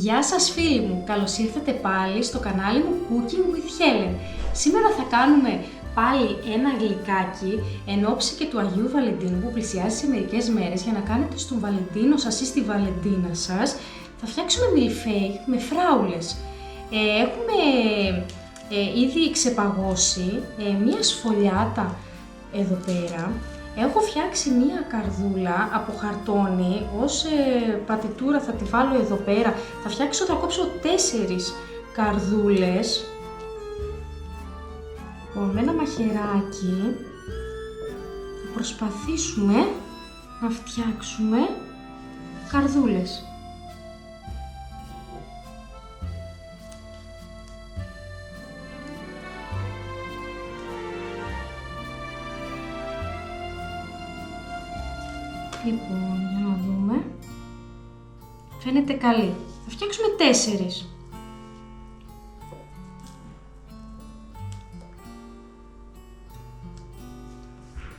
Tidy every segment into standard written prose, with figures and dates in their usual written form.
Γεια σας φίλοι μου, καλώς ήρθατε πάλι στο κανάλι μου Cooking with Helen. Σήμερα θα κάνουμε πάλι ένα γλυκάκι εν ώψη και του Αγίου Βαλεντίνου που πλησιάζει σε μερικές μέρες για να κάνετε στον Βαλεντίνο σας ή στη Βαλεντίνα σας. Θα φτιάξουμε μιλφέι με φράουλες. Έχουμε ήδη ξεπαγώσει μία σφολιάτα εδώ πέρα. Έχω φτιάξει μία καρδούλα από χαρτόνι, ως πατητούρα θα τη βάλω εδώ πέρα. Θα κόψω 4 καρδούλες. Με ένα μαχαιράκι θα προσπαθήσουμε να φτιάξουμε καρδούλες. Λοιπόν, για να δούμε. Φαίνεται καλή. Θα φτιάξουμε 4.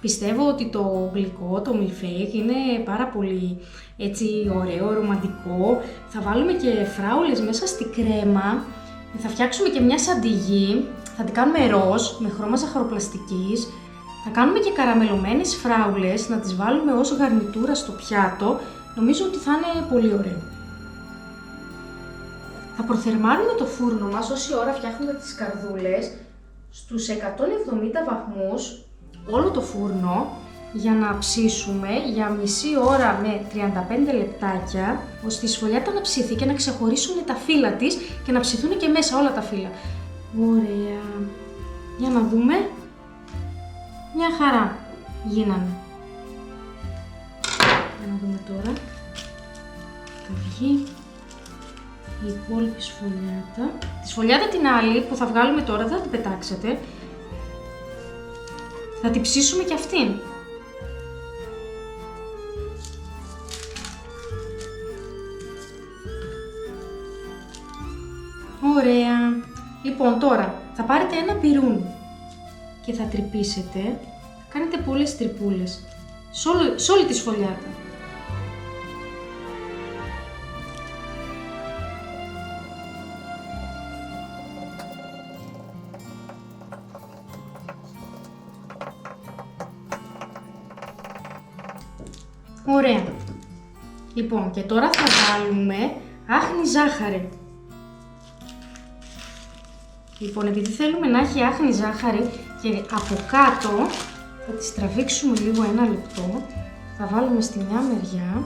Πιστεύω ότι το γλυκό, το μιλφέι είναι πάρα πολύ έτσι ωραίο, ρομαντικό. Θα βάλουμε και φράουλες μέσα στη κρέμα. Θα φτιάξουμε και μια σαντιγί. Θα την κάνουμε ροζ με χρώμα ζαχαροπλαστικής. Θα κάνουμε και καραμελωμένες φράουλες, να τις βάλουμε ως γαρνιτούρα στο πιάτο. Νομίζω ότι θα είναι πολύ ωραίο. Θα προθερμάνουμε το φούρνο μας όση ώρα φτιάχνουμε τις καρδούλες στους 170 βαθμούς όλο το φούρνο για να ψήσουμε για μισή ώρα με 35 λεπτάκια, ώστε η σφολιάτα να ψηθεί και να ξεχωρίσουν τα φύλλα της και να ψηθούν και μέσα όλα τα φύλλα. Ωραία. Για να δούμε. Μια χαρά γίνανε. Για να δούμε τώρα. Θα βγει η υπόλοιπη σφολιάτα. Τη σφολιάτα την άλλη που θα βγάλουμε τώρα δεν θα την πετάξετε. Θα την ψήσουμε και αυτήν. Ωραία. Λοιπόν, τώρα θα πάρετε ένα πιρούνι και θα τρυπήσετε. Θα κάνετε πολλές τρυπούλες σε όλη τη σφολιάτα. Ωραία. Λοιπόν, και τώρα θα βάλουμε άχνη ζάχαρη. Λοιπόν, επειδή θέλουμε να έχει άχνη ζάχαρη και από κάτω θα τις τραβήξουμε λίγο 1 λεπτό. Θα βάλουμε στη μια μεριά.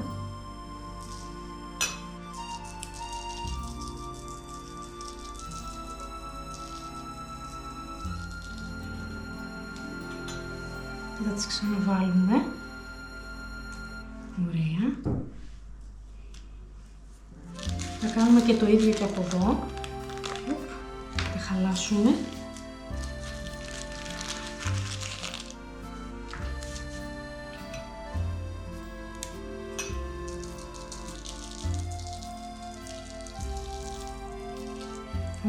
Και θα τις ξαναβάλουμε. Ωραία. Θα κάνουμε και το ίδιο και από εδώ. Θα χαλάσουμε.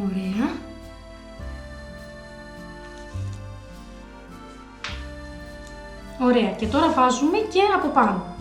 Ωραία. Ωραία. Και τώρα βάζουμε και από πάνω.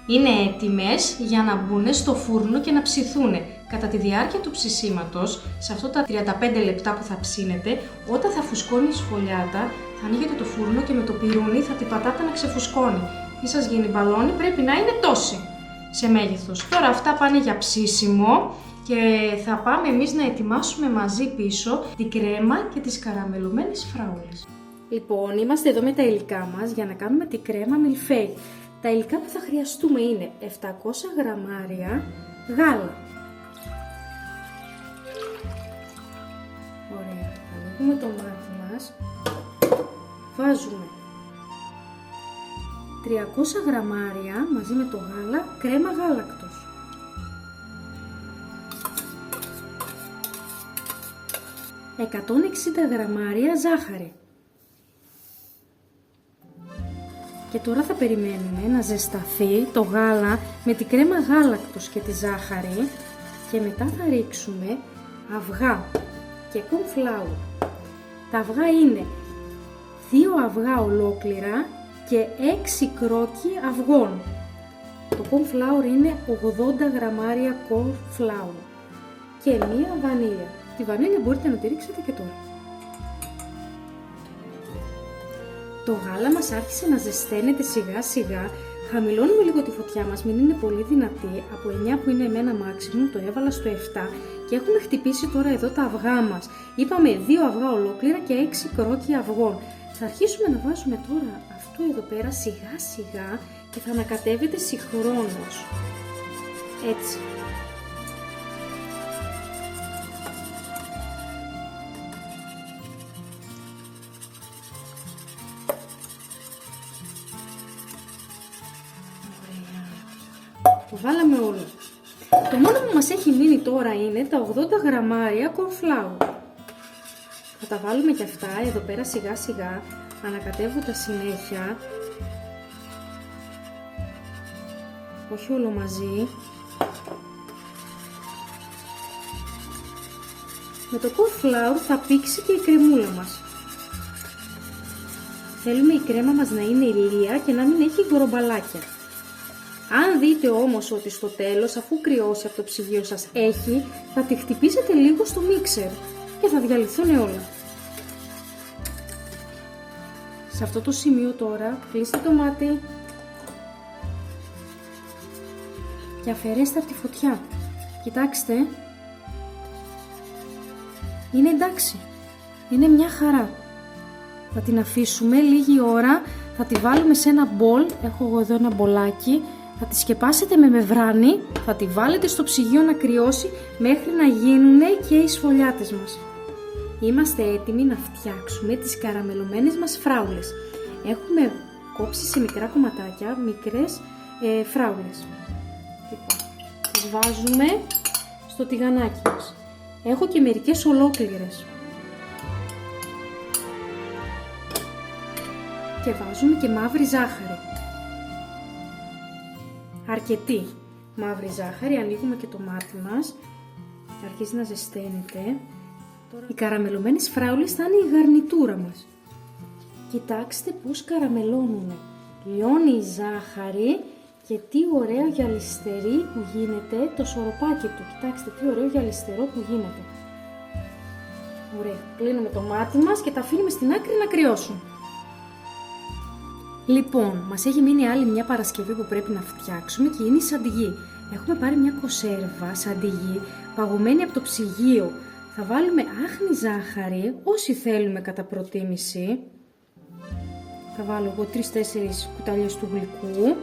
Είναι έτοιμες για να μπουν στο φούρνο και να ψηθούν. Κατά τη διάρκεια του ψησίματος, σε αυτά τα 35 λεπτά που θα ψήνετε, όταν θα φουσκώνει η σφολιάτα, θα ανοίγετε το φούρνο και με το πιρούνι θα την πατάτε να ξεφουσκώνει. Μην σας γίνει μπαλόνι, πρέπει να είναι τόση σε μέγεθος. Τώρα αυτά πάνε για ψήσιμο και θα πάμε εμείς να ετοιμάσουμε μαζί πίσω την κρέμα και τις καραμελωμένες φράουλες. Λοιπόν, είμαστε εδώ με τα υλικά μας για να κάνουμε την κρέμα μιλφέι. Τα υλικά που θα χρειαστούμε είναι 700 γραμμάρια γάλα. Ωραία, ανοίγουμε το μάτι μας. Βάζουμε 300 γραμμάρια μαζί με το γάλα κρέμα γάλακτος. 160 γραμμάρια ζάχαρη. Και τώρα θα περιμένουμε να ζεσταθεί το γάλα με την κρέμα γάλακτος και τη ζάχαρη και μετά θα ρίξουμε αυγά και cornflour. Τα αυγά είναι 2 αυγά ολόκληρα και 6 κρόκι αυγών. Το cornflour είναι 80 γραμμάρια cornflour και μία βανίλια. Τη βανίλια μπορείτε να τη ρίξετε και τώρα. Το γάλα μας άρχισε να ζεσταίνεται σιγά σιγά. Χαμηλώνουμε λίγο τη φωτιά μας, μην είναι πολύ δυνατή. Από 9 που είναι εμένα maximum, το έβαλα στο 7 και έχουμε χτυπήσει τώρα εδώ τα αυγά μας. Είπαμε 2 αυγά ολόκληρα και 6 κρόκι αυγών. Θα αρχίσουμε να βάζουμε τώρα αυτό εδώ πέρα σιγά σιγά και θα ανακατεύεται συγχρόνως. Έτσι. Το βάλαμε όλο. Το μόνο που μας έχει μείνει τώρα είναι τα 80 γραμμάρια cornflour. Θα τα βάλουμε και αυτά εδώ πέρα σιγά σιγά, ανακατεύοντας συνέχεια. Όχι όλο μαζί. Με το cornflour θα πήξει και η κρεμούλα μας. Θέλουμε η κρέμα μας να είναι ηλία και να μην έχει γρομπαλάκια. Αν δείτε όμως ότι στο τέλος, αφού κρυώσει από το ψυγείο σας έχει, θα τη χτυπήσετε λίγο στο μίξερ και θα διαλυθούν όλα. Σε αυτό το σημείο τώρα κλείστε το μάτι και αφαιρέστε από τη φωτιά. Κοιτάξτε, είναι εντάξει, είναι μια χαρά. Θα την αφήσουμε λίγη ώρα, θα τη βάλουμε σε ένα μπολ, έχω εγώ εδώ ένα μπολάκι. Θα τη σκεπάσετε με μεμβράνη, θα τη βάλετε στο ψυγείο να κρυώσει μέχρι να γίνουν και οι σφολιάτες μας. Είμαστε έτοιμοι να φτιάξουμε τις καραμελωμένες μας φράουλες. Έχουμε κόψει σε μικρά κομματάκια μικρές φράουλες. Λοιπόν, τις βάζουμε στο τηγανάκι μας. Έχω και μερικές ολόκληρες. Και βάζουμε και μαύρη ζάχαρη. Αρκετή μαύρη ζάχαρη, ανοίγουμε και το μάτι μας, αρχίζει να ζεσταίνεται. Οι καραμελωμένες φράουλες θα είναι η γαρνιτούρα μας. Κοιτάξτε πώς καραμελώνουν. Λιώνει η ζάχαρη και τι ωραίο γυαλιστερή που γίνεται το σοροπάκι του. Κοιτάξτε τι ωραίο γυαλιστερό που γίνεται. Ωραία, κλείνουμε το μάτι μας και τα αφήνουμε στην άκρη να κρυώσουν. Λοιπόν, μας έχει μείνει άλλη μια παρασκευή που πρέπει να φτιάξουμε και είναι η σαντιγί. Έχουμε πάρει μια κονσέρβα σαντιγί παγωμένη από το ψυγείο. Θα βάλουμε άχνη ζάχαρη, όσοι θέλουμε κατά προτίμηση. Θα βάλω εγώ 3-4 κουταλιές του γλυκού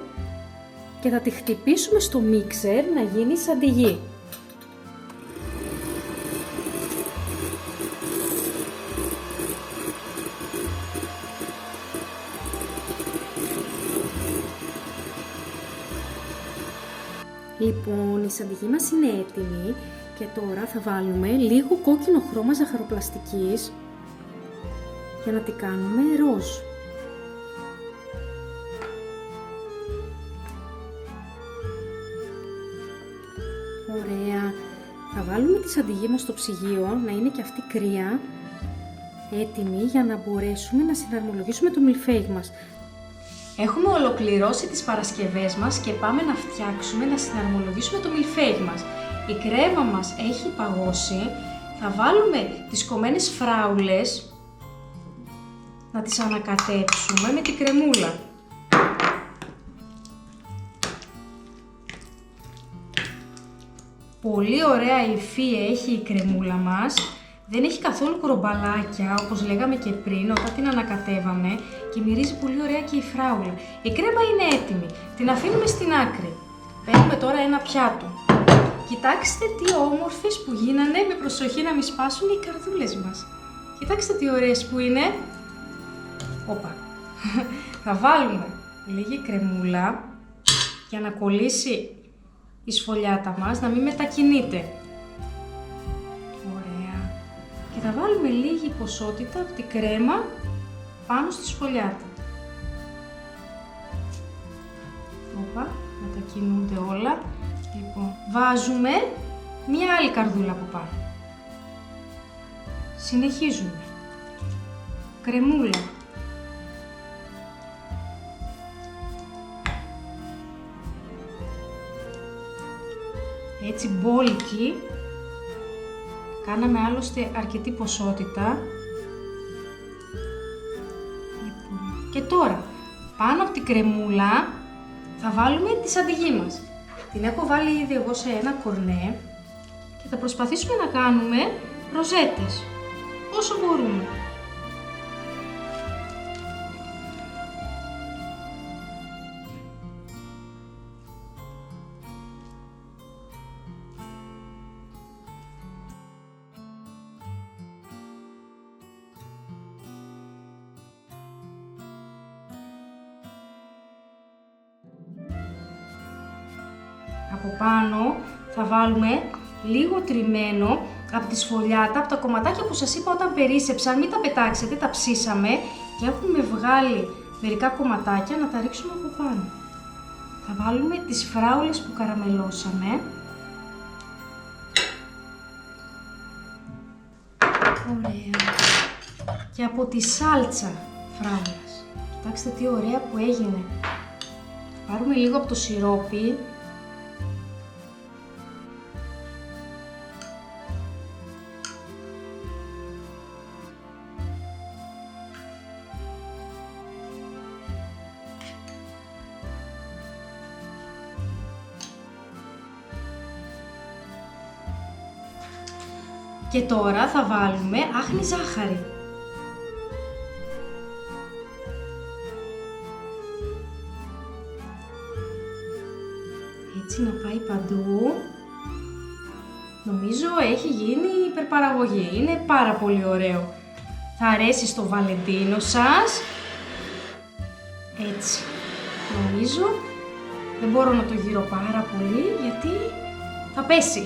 και θα τη χτυπήσουμε στο μίξερ να γίνει σαντιγί. Λοιπόν, η σαντιγί μας είναι έτοιμη και τώρα θα βάλουμε λίγο κόκκινο χρώμα ζαχαροπλαστικής για να τη κάνουμε ροζ. Ωραία. Θα βάλουμε τη σαντιγί μας στο ψυγείο να είναι και αυτή κρύα, έτοιμη για να μπορέσουμε να συναρμολογήσουμε το μιλφέιγ μας. Έχουμε ολοκληρώσει τις παρασκευές μας και πάμε να φτιάξουμε, να συναρμολογήσουμε το μιλφέιγ μας. Η κρέμα μας έχει παγώσει, θα βάλουμε τις κομμένες φράουλες, να τις ανακατέψουμε με την κρεμούλα. Πολύ ωραία υφή έχει η κρεμούλα μας. Δεν έχει καθόλου κρομπαλάκια, όπως λέγαμε και πριν όταν την ανακατεύαμε και μυρίζει πολύ ωραία και η φράουλα. Η κρέμα είναι έτοιμη. Την αφήνουμε στην άκρη. Παίρνουμε τώρα ένα πιάτο. Κοιτάξτε τι όμορφες που γίνανε, με προσοχή να μην σπάσουν οι καρδούλες μας. Κοιτάξτε τι ωραίες που είναι. Όπα. Θα βάλουμε λίγη κρεμούλα για να κολλήσει η σφολιάτα μας, να μην μετακινείται. Και θα βάλουμε λίγη ποσότητα από την κρέμα πάνω στη σφολιάτα. Όπα, μετακινούνται όλα. Λοιπόν, βάζουμε μία άλλη καρδούλα από πάνω. Συνεχίζουμε. Κρεμούλα. Έτσι μπόλικη. Κάναμε άλλωστε αρκετή ποσότητα. Και τώρα, πάνω από την κρεμούλα θα βάλουμε τη σαντιγί μας. Την έχω βάλει ήδη εγώ σε ένα κορνέ και θα προσπαθήσουμε να κάνουμε ροζέτες, όσο μπορούμε. Από πάνω θα βάλουμε λίγο τριμμένο από τη σφολιάτα, από τα κομματάκια που σας είπα όταν περίσσεψαν, μην τα πετάξετε, τα ψήσαμε και έχουμε βγάλει μερικά κομματάκια να τα ρίξουμε από πάνω. Θα βάλουμε τις φράουλες που καραμελώσαμε. Ωραία. Και από τη σάλτσα φράουλας. Κοιτάξτε τι ωραία που έγινε. Θα πάρουμε λίγο από το σιρόπι. Και τώρα θα βάλουμε άχνη ζάχαρη. Έτσι να πάει παντού. Νομίζω έχει γίνει υπερπαραγωγή. Είναι πάρα πολύ ωραίο. Θα αρέσει στο Βαλεντίνο σας. Έτσι. Νομίζω δεν μπορώ να το γύρω πάρα πολύ γιατί θα πέσει.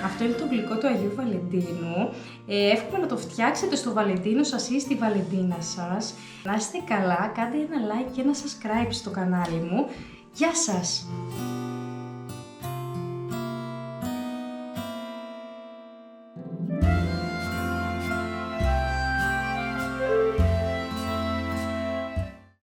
Αυτό είναι το γλυκό του Αγίου Βαλεντίνου. Εύχομαι να το φτιάξετε στο Βαλεντίνο σας ή στη Βαλεντίνα σας. Να είστε καλά, κάντε ένα like και ένα subscribe στο κανάλι μου. Γεια σας!